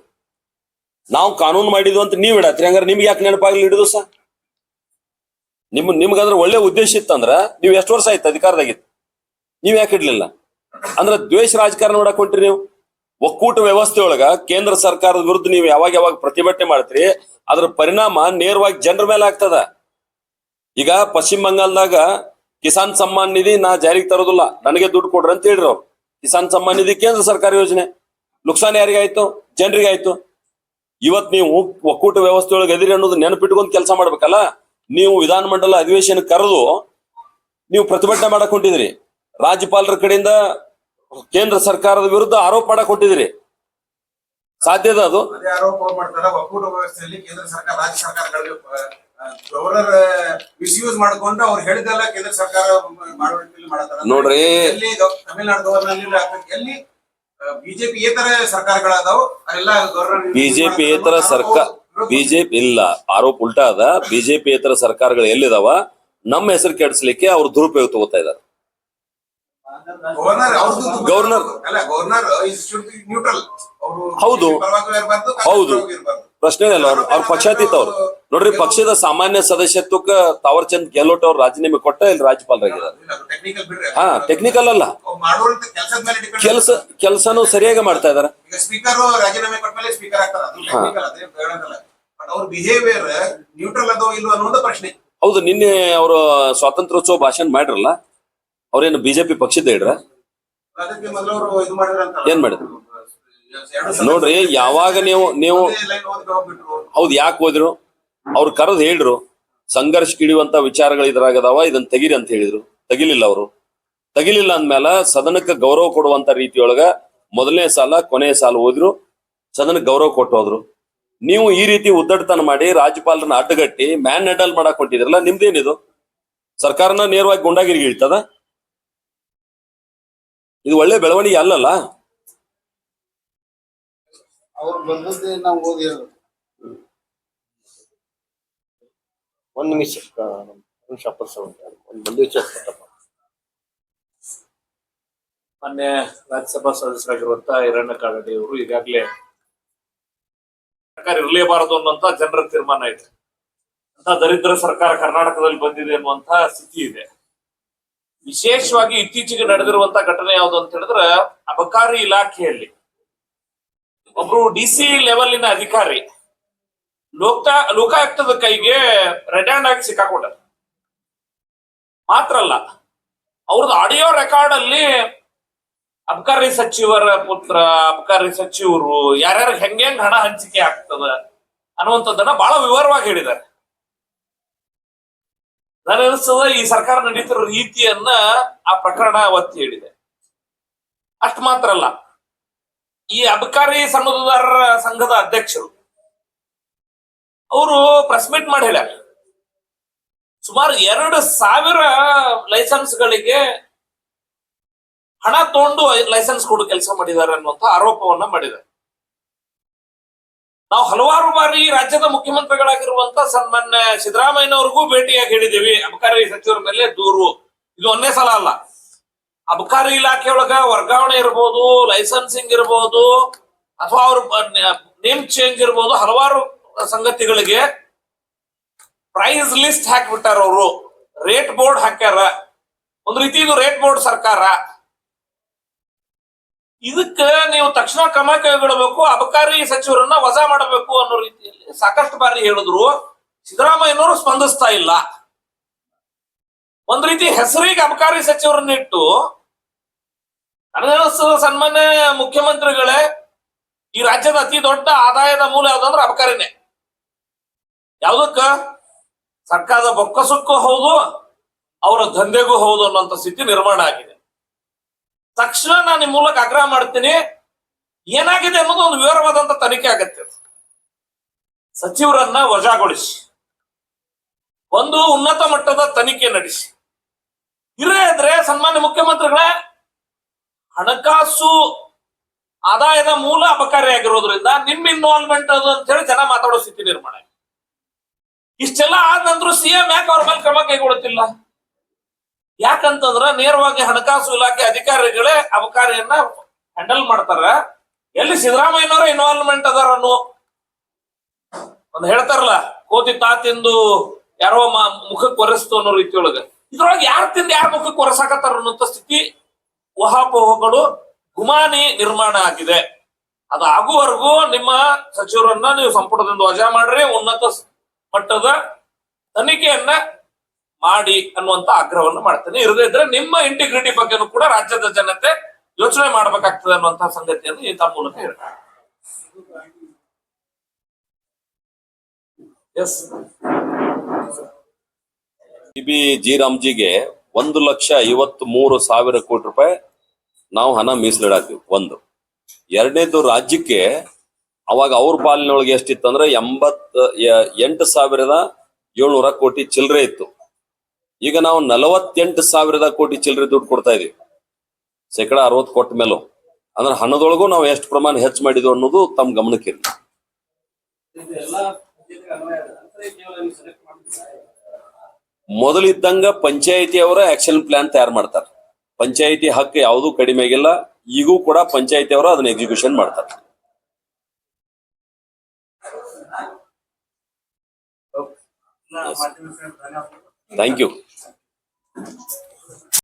ನಾವು ಕಾನೂನು ಮಾಡಿದ್ವು ಅಂತ ನೀವ್ ಇಡಾತ್ರಿ. ಹಂಗಾರೆ ನಿಮ್ಗೆ ಯಾಕೆ ನೆನಪಾಗ್ಲಿ ಇಡುದು ಸರ್? ನಿಮ್ಗಂದ್ರೆ ಒಳ್ಳೆ ಉದ್ದೇಶ ಇತ್ತಂದ್ರ ನೀವು ಎಷ್ಟು ವರ್ಷ ಆಯ್ತು ಅಧಿಕಾರದಾಗಿತ್ತು? ನೀವ್ ಯಾಕೆ ಇಡ್ಲಿಲ್ಲ? ಅಂದ್ರೆ ದ್ವೇಷ ರಾಜಕಾರಣ ಮಾಡಕ್ ಹೊಂಟ್ರಿ ನೀವು. ಒಕ್ಕೂಟ ವ್ಯವಸ್ಥೆ ಒಳಗ ಕೇಂದ್ರ ಸರ್ಕಾರದ ವಿರುದ್ಧ ನೀವು ಯಾವಾಗ ಪ್ರತಿಭಟನೆ ಮಾಡ್ತೀರಿ, ಅದ್ರ ಪರಿಣಾಮ ನೇರವಾಗಿ ಜನರ ಮೇಲೆ ಆಗ್ತದ. ಈಗ ಪಶ್ಚಿಮ ಬಂಗಾಳದಾಗ ಕಿಸಾನ್ ಸಮ್ಮಾನ್ ನಿಧಿ ನಾ ಜಾರಿಗೆ ತರೋದಿಲ್ಲ, ನನಗೆ ದುಡ್ಡು ಕೊಡ್ರಿ ಅಂತ ಹೇಳಿದ್ರು. ಕಿಸಾನ್ ಸಮ್ಮಾನ್ ನಿಧಿ ಕೇಂದ್ರ ಸರ್ಕಾರ ಯೋಜನೆ. ನುಕ್ಸಾನ್ ಯಾರಿಗಾಯ್ತು? ಜನರಿಗಾಯ್ತು. ಇವತ್ ನೀವು ಒಕ್ಕೂಟ ವ್ಯವಸ್ಥೆ ಒಳಗೆ ಎದಿರಿ ಅನ್ನೋದು ನೆನಪಿಟ್ಕೊಂಡು ಕೆಲಸ ಮಾಡ್ಬೇಕಲ್ಲ. ನೀವು ವಿಧಾನಮಂಡಲ ಅಧಿವೇಶನ ಕರೆದು ನೀವು ಪ್ರತಿಭಟನೆ ಮಾಡಕ್ ಹೊಂಟಿದ್ರಿ. ರಾಜ್ಯಪಾಲರ ಕಡೆಯಿಂದ ಕೇಂದ್ರ ಸರ್ಕಾರದ ವಿರುದ್ಧ ಆರೋಪ ಮಾಡಕ್ ಹೊಂಟಿದ್ರಿ. ಸಾಧ್ಯದ ಅದು? ಆರೋಪ ಮಾಡ್ತಾರೆ. ಒಕ್ಕೂಟ ವ್ಯವಸ್ಥೆಯಲ್ಲಿ ಕೇಂದ್ರ ಸರ್ಕಾರ ರಾಜ್ಯ ಸರ್ಕಾರಗಳಿಗೆ ಗವರ್ನರ್ ಮಿಸ್ಯೂಸ್ ಮಾಡ್ಕೊಂಡು ಅವ್ರು ಹೇಳಿದೆಲ್ಲ ಕೇಂದ್ರ ಸರ್ಕಾರ ಮಾಡತಾರೆ. ನೋಡ್ರಿ, ಎಲ್ಲಿ ತಮಿಳುನಾಡು ಗವರ್ನರ್ ಎಲ್ಲಿ ಬಿಜೆಪಿ ಏತರ ಸರ್ಕಾರಗಳಾದವು ಅಲ್ಲೆಲ್ಲ ಗವರ್ನರ್ ಬಿಜೆಪಿ ಏತರ ಸರ್ಕಾರ ಬಿಜೆಪಿ ಇಲ್ಲ, ಆರೋಪ ಉಲ್ಟಾ ಅದ. ಬಿಜೆಪಿ ಏತರ ಸರ್ಕಾರಗಳು ಎಲ್ಲಿದಾವ ನಮ್ಮ ಹೆಸರು ಕೆಡಿಸ್ಲಿಕ್ಕೆ ಅವ್ರು ದುರುಪಯೋಗ ತಗೋತಾ ಇದಾರೆ. Governor neutral. ಹೌದು ಹೌದು, ಪ್ರಶ್ನೆ ಇಲ್ಲ. ಅವ್ರ ಪಕ್ಷಾತೀತ ಅವ್ರು. ನೋಡ್ರಿ, ಪಕ್ಷದ ಸಾಮಾನ್ಯ ಸದಸ್ಯತ್ವಕ್ಕ ತಾವರ್ ಚಂದ್ ಗೆಹ್ಲೋಟ್ ಅವ್ರು ರಾಜೀನಾಮೆ ಕೊಟ್ಟ ಇಲ್ಲಿ ರಾಜ್ಯಪಾಲರಾಗಿದ್ದಾರೆ. ಹಾ, ಟೆಕ್ನಿಕಲ್ ಅಲ್ಲ, ಕೆಲಸನೂ ಸರಿಯಾಗಿ ಮಾಡ್ತಾ ಇದಾರೆ. ಸ್ಪೀಕರ್ ರಾಜೀನಾಮೆ ಕೊಟ್ಮೇಲೆ ಸ್ಪೀಕರ್ ಆಗ್ತಾರೆ. ಅವ್ರ ಬಿಹೇವಿಯರ್ ನ್ಯೂಟ್ರಲ್ ಅದೋ ಇಲ್ವೋ ಅನ್ನೋದು ಪ್ರಶ್ನೆ. ಹೌದು, ನಿನ್ನೆ ಅವರು ಸ್ವಾತಂತ್ರ್ಯೋತ್ಸವ ಭಾಷಣ ಮಾಡ್ರಲ್ಲ, ಅವ್ರೇನು ಬಿಜೆಪಿ ಪಕ್ಷದ ಇಡ್ರ? ಏನ್ ಮಾಡಿದ್ರು ನೋಡ್ರಿ. ಯಾವಾಗ ನೀವು ಹೌದು, ಯಾಕೆ ಹೋದ್ರು? ಅವ್ರು ಕರೆದು ಹೇಳ್ರು ಸಂಘರ್ಷ ಕಿಡಿಯುವಂತ ವಿಚಾರಗಳು ಇದ್ರಾಗದಾವ, ಇದನ್ನ ತೆಗಿರಿ ಅಂತ ಹೇಳಿದ್ರು. ತೆಗಿಲಿಲ್ಲ ಅವರು. ತೆಗಿಲಿಲ್ಲ ಅಂದ್ಮೇಲೆ ಸದನಕ್ಕೆ ಗೌರವ ಕೊಡುವಂತ ರೀತಿಯೊಳಗ ಮೊದಲನೇ ಸಾಲ ಕೊನೆಯ ಸಾಲ ಹೋದ್ರು, ಸದನಕ್ಕೆ ಗೌರವ ಕೊಟ್ಟು ಹೋದ್ರು. ನೀವು ಈ ರೀತಿ ಉದ್ದಟತನ ಮಾಡಿ ರಾಜ್ಯಪಾಲರನ್ನ ಅಡ್ಡಗಟ್ಟಿ ಮ್ಯಾನ್ ಹ್ಯಾಂಡಲ್ ಮಾಡಕ್ ಹೊಂಟಿದ್ರಲ್ಲ, ನಿಮ್ದೇನಿದು? ಸರ್ಕಾರನ ನೇರವಾಗಿ ಗುಂಡಾಗಿರಿಗೆ ಇಳ್ತದ? ಇದು ಒಳ್ಳೆ ಬೆಳವಣಿಗೆ ಅಲ್ಲಲ್ಲ. ಒಂದ್ ನಿಮಿಷ ಮೊನ್ನೆ ರಾಜ್ಯಸಭಾ ಸದಸ್ಯರಾಗಿರುವಂತ ಹಿರಣ್ಯ ಕಾಗಡಿ ಅವರು ಈಗಾಗಲೇ ಸರ್ಕಾರ ಇರಲೇಬಾರದು ಅನ್ನುವಂತ ಜನರ ತೀರ್ಮಾನ ಇದೆ. ಅಂತ ದರಿದ್ರ ಸರ್ಕಾರ ಕರ್ನಾಟಕದಲ್ಲಿ ಬಂದಿದೆ ಅನ್ನುವಂತ ಸ್ಥಿತಿ ಇದೆ. ವಿಶೇಷವಾಗಿ ಇತ್ತೀಚೆಗೆ ನಡೆದಿರುವಂತ ಘಟನೆ ಯಾವುದು ಅಂತ ಹೇಳಿದ್ರೆ, ಅಬಕಾರಿ ಇಲಾಖೆಯಲ್ಲಿ ಒಬ್ರು DC ಲೆವೆಲಿನ ಅಧಿಕಾರಿ ಲೋಕಾಯುಕ್ತದ ಕೈಗೆ ರೆಡ್ ಹ್ಯಾಂಡ್ ಆಗಿ ಸಿಕ್ಕಾಕೊಂಡ. ಮಾತ್ರ ಅಲ್ಲ, ಅವ್ರದ್ದು ಆಡಿಯೋ ರೆಕಾರ್ಡ್ ಅಲ್ಲಿ ಅಬಕಾರಿ ಸಚಿವರ ಪುತ್ರ, ಅಬಕಾರಿ ಸಚಿವರು ಯಾರ್ಯಾರು ಹೆಂಗ್ ಹಣ ಹಂಚಿಕೆ ಆಗ್ತದ ಅನ್ನುವಂಥದ್ದನ್ನ ಬಹಳ ವಿವರವಾಗಿ ಹೇಳಿದ್ದಾರೆ. ನನಗನ್ನಿಸ್ತದ ಈ ಸರ್ಕಾರ ನಡೀತಿರೋ ರೀತಿಯನ್ನ ಆ ಪ್ರಕರಣ ಒತ್ತಿ ಹೇಳಿದೆ. ಅಷ್ಟು ಮಾತ್ರ ಅಲ್ಲ, ಈ ಅಬಕಾರಿ ಸನ್ನದುದಾರರ ಸಂಘದ ಅಧ್ಯಕ್ಷರು ಅವರು ಪ್ರೆಸ್ ಮೀಟ್ ಮಾಡಿ ಹೇಳ್ಯಾರ ಸುಮಾರು 2,000 ಲೈಸೆನ್ಸ್ಗಳಿಗೆ ಹಣ ತಗೊಂಡು ಲೈಸೆನ್ಸ್ ಕೊಡು ಕೆಲಸ ಮಾಡಿದ್ದಾರೆ ಅನ್ನುವಂತ ಆರೋಪವನ್ನ ಮಾಡಿದ್ದಾರೆ. ನಾವು ಹಲವಾರು ಬಾರಿ ರಾಜ್ಯದ ಮುಖ್ಯಮಂತ್ರಿಗಳಾಗಿರುವಂತ ಸನ್ಮಾನ್ಯ ಸಿದ್ದರಾಮಯ್ಯನವ್ರಿಗೂ ಭೇಟಿಯಾಗಿ ಹೇಳಿದ್ದೀವಿ ಅಬಕಾರಿ ಸಚಿವರ ಮೇಲೆ ದೂರು. ಇದು ಒಂದೇ ಸಲ ಅಲ್ಲ, ಅಬಕಾರಿ ಇಲಾಖೆಯೊಳಗ ವರ್ಗಾವಣೆ ಇರಬಹುದು, ಲೈಸೆನ್ಸಿಂಗ್ ಇರಬಹುದು, ಅಥವಾ ಅವ್ರ ನೇಮ್ ಚೇಂಜ್ ಇರಬಹುದು, ಹಲವಾರು ಸಂಗತಿಗಳಿಗೆ ಪ್ರೈಸ್ ಲಿಸ್ಟ್ ಹಾಕ್ಬಿಟ್ಟಾರ ಅವರು, ರೇಟ್ ಬೋರ್ಡ್ ಹಾಕ್ಯಾರ. ಒಂದ್ ರೀತಿ ಇದು ರೇಟ್ ಬೋರ್ಡ್ ಸರ್ಕಾರ. ಇದಕ್ಕ ನೀವು ತಕ್ಷಣ ಕ್ರಮ ಕೈಗೊಳ್ಳಬೇಕು, ಅಬಕಾರಿ ಸಚಿವರನ್ನ ವಜಾ ಮಾಡಬೇಕು ಅನ್ನೋ ರೀತಿಯಲ್ಲಿ ಸಾಕಷ್ಟು ಬಾರಿ ಹೇಳಿದ್ರು. ಸಿದ್ದರಾಮಯ್ಯನವರು ಸ್ಪಂದಿಸ್ತಾ ಇಲ್ಲ. ಒಂದ್ ರೀತಿ ಹೆಸರಿಗೆ ಅಬಕಾರಿ ಸಚಿವರನ್ನ ಇಟ್ಟು ನನಗನ್ನಿಸ್ತದ ಸನ್ಮಾನ್ಯ ಮುಖ್ಯಮಂತ್ರಿಗಳೇ, ಈ ರಾಜ್ಯದ ಅತಿ ದೊಡ್ಡ ಆದಾಯದ ಮೂಲ ಯಾವ್ದಂದ್ರೆ ಅಬಕಾರಿನೇ. ಯಾವ್ದಕ್ಕ? ಸರ್ಕಾರದ ಬೊಕ್ಕಸಕ್ಕೂ ಹೌದು, ಅವರ ದಂಧೆಗೂ ಹೌದು ಅನ್ನೋಂಥ ಸ್ಥಿತಿ ನಿರ್ಮಾಣ ಆಗಿದೆ. ತಕ್ಷಣ ನಾನು ನಿಮ್ಮ ಮೂಲಕ ಆಗ್ರಹ ಮಾಡ್ತೀನಿ, ಏನಾಗಿದೆ ಅನ್ನೋದು ಒಂದು ವಿವರವಾದಂತ ತನಿಖೆ ಆಗತ್ತೆ. ಸಚಿವರನ್ನ ವಜಾಗೊಳಿಸಿ ಒಂದು ಉನ್ನತ ಮಟ್ಟದ ತನಿಖೆ ನಡೆಸಿ. ಇದ್ರೆ ಸನ್ಮಾನ್ಯ ಮುಖ್ಯಮಂತ್ರಿಗಳೇ, ಹಣಕಾಸು ಆದಾಯದ ಮೂಲ ಅಬಕಾರಿ ಆಗಿರೋದ್ರಿಂದ ನಿಮ್ಮ ಇನ್ವಾಲ್ವ್ಮೆಂಟ್ ಅದು ಅಂತ ಹೇಳಿ ಜನ ಮಾತಾಡೋ ಸ್ಥಿತಿ ನಿರ್ಮಾಣ. ಇಷ್ಟೆಲ್ಲ ಆದ ನಂತರ ಸಿಎಂ ಯಾಕೆ ಅವ್ರ ಮೇಲೆ ಕ್ರಮ ಕೈಗೊಳ್ಳುತ್ತಿಲ್ಲ? ಯಾಕಂತಂದ್ರ ನೇರವಾಗಿ ಹಣಕಾಸು ಇಲಾಖೆ ಅಧಿಕಾರಿಗಳೇ ಅಬಕಾರಿಯನ್ನ ಹ್ಯಾಂಡಲ್ ಮಾಡ್ತಾರ. ಎಲ್ಲಿ ಸಿದ್ದರಾಮಯ್ಯನವರ ಇನ್ವಾಲ್ವ್ಮೆಂಟ್ ಅದಾರನ್ನು ಒಂದ್ ಹೇಳ್ತಾರಲ್ಲ, ಕೋತಿ ತಾತಿಂದು ಯಾರೋ ಮುಖಕ್ಕೆ ಒರೆಸ್ತು ಅನ್ನೋ ರೀತಿಯೊಳಗ ಇದ್ರೊಳಗೆ ಯಾರು ತಿಂದು ಯಾರ ಮುಖಕ್ಕೆ ಒರೆಸಾಕತ್ತಾರ ಅನ್ನೋಂಥ ಸ್ಥಿತಿ, ಊಹಾಪೋಹಗಳು, ಗುಮಾನಿ ನಿರ್ಮಾಣ ಆಗಿದೆ. ಅದು ಆಗುವವರೆಗೂ ನಿಮ್ಮ ಸಚಿವರನ್ನ ನೀವು ಸಂಪುಟದಿಂದ ವಜಾ ಮಾಡ್ರಿ, ಉನ್ನತ ಮಟ್ಟದ ತನಿಖೆಯನ್ನ ಮಾಡಿ ಅನ್ನುವಂತ ಆಗ್ರಹವನ್ನು ಮಾಡ್ತೇನೆ. ಇರದೇ ಇದ್ರೆ ನಿಮ್ಮ ಇಂಟಿಗ್ರಿಟಿ ಬಗ್ಗೆನೂ ಕೂಡ ರಾಜ್ಯದ ಜನತೆ ಯೋಚನೆ ಮಾಡ್ಬೇಕಾಗ್ತದೆ ಅನ್ನುವಂತಹ ಸಂಗತಿಯನ್ನು ಈ ತಮ್ಮ ಮೂಲಕ ಹೇಳ್ತಾರೆ. ಎಸ್ ಜಿ ರಾಮ್ಜಿಗೆ 1,53,000 ಕೋಟಿ ರೂಪಾಯಿ ನಾವು ಹಣ ಮೀಸಲಿಡಾತೀವಿ. ಒಂದು. ಎರಡನೇದು, ರಾಜ್ಯಕ್ಕೆ ಅವಾಗ ಅವ್ರ ಪಾಲಿನೊಳಗೆ ಎಷ್ಟಿತ್ತಂದ್ರೆ 88,700 ಕೋಟಿ ಚಿಲ್ಲರೆ ಇತ್ತು. ಈಗ ನಾವು 48,000 ಕೋಟಿ ಚಿಲ್ಲರೆ ದುಡ್ಡು ಕೊಡ್ತಾ ಇದೀವಿ, 60% ಕೊಟ್ಟ ಮೇಲೂ. ಅಂದ್ರೆ ಹಣದೊಳಗೂ ನಾವು ಎಷ್ಟು ಪ್ರಮಾಣ ಹೆಚ್ಚು ಮಾಡಿದ್ವು ಅನ್ನೋದು ತಮ್ಮ ಗಮನಕ್ಕೆ. ಮೊದಲಿದ್ದಂಗ ಪಂಚಾಯಿತಿ ಅವರ ಆಕ್ಷನ್ ಪ್ಲಾನ್ ತಯಾರು ಮಾಡ್ತಾರೆ. ಪಂಚಾಯಿತಿ ಹಕ್ಕು ಯಾವುದೂ ಕಡಿಮೆ ಆಗಿಲ್ಲ. ಈಗೂ ಕೂಡ ಪಂಚಾಯಿತಿ ಅವರು ಅದನ್ನ ಎಕ್ಸಿಕ್ಯೂಷನ್ ಮಾಡ್ತಾರೆ. Thank you.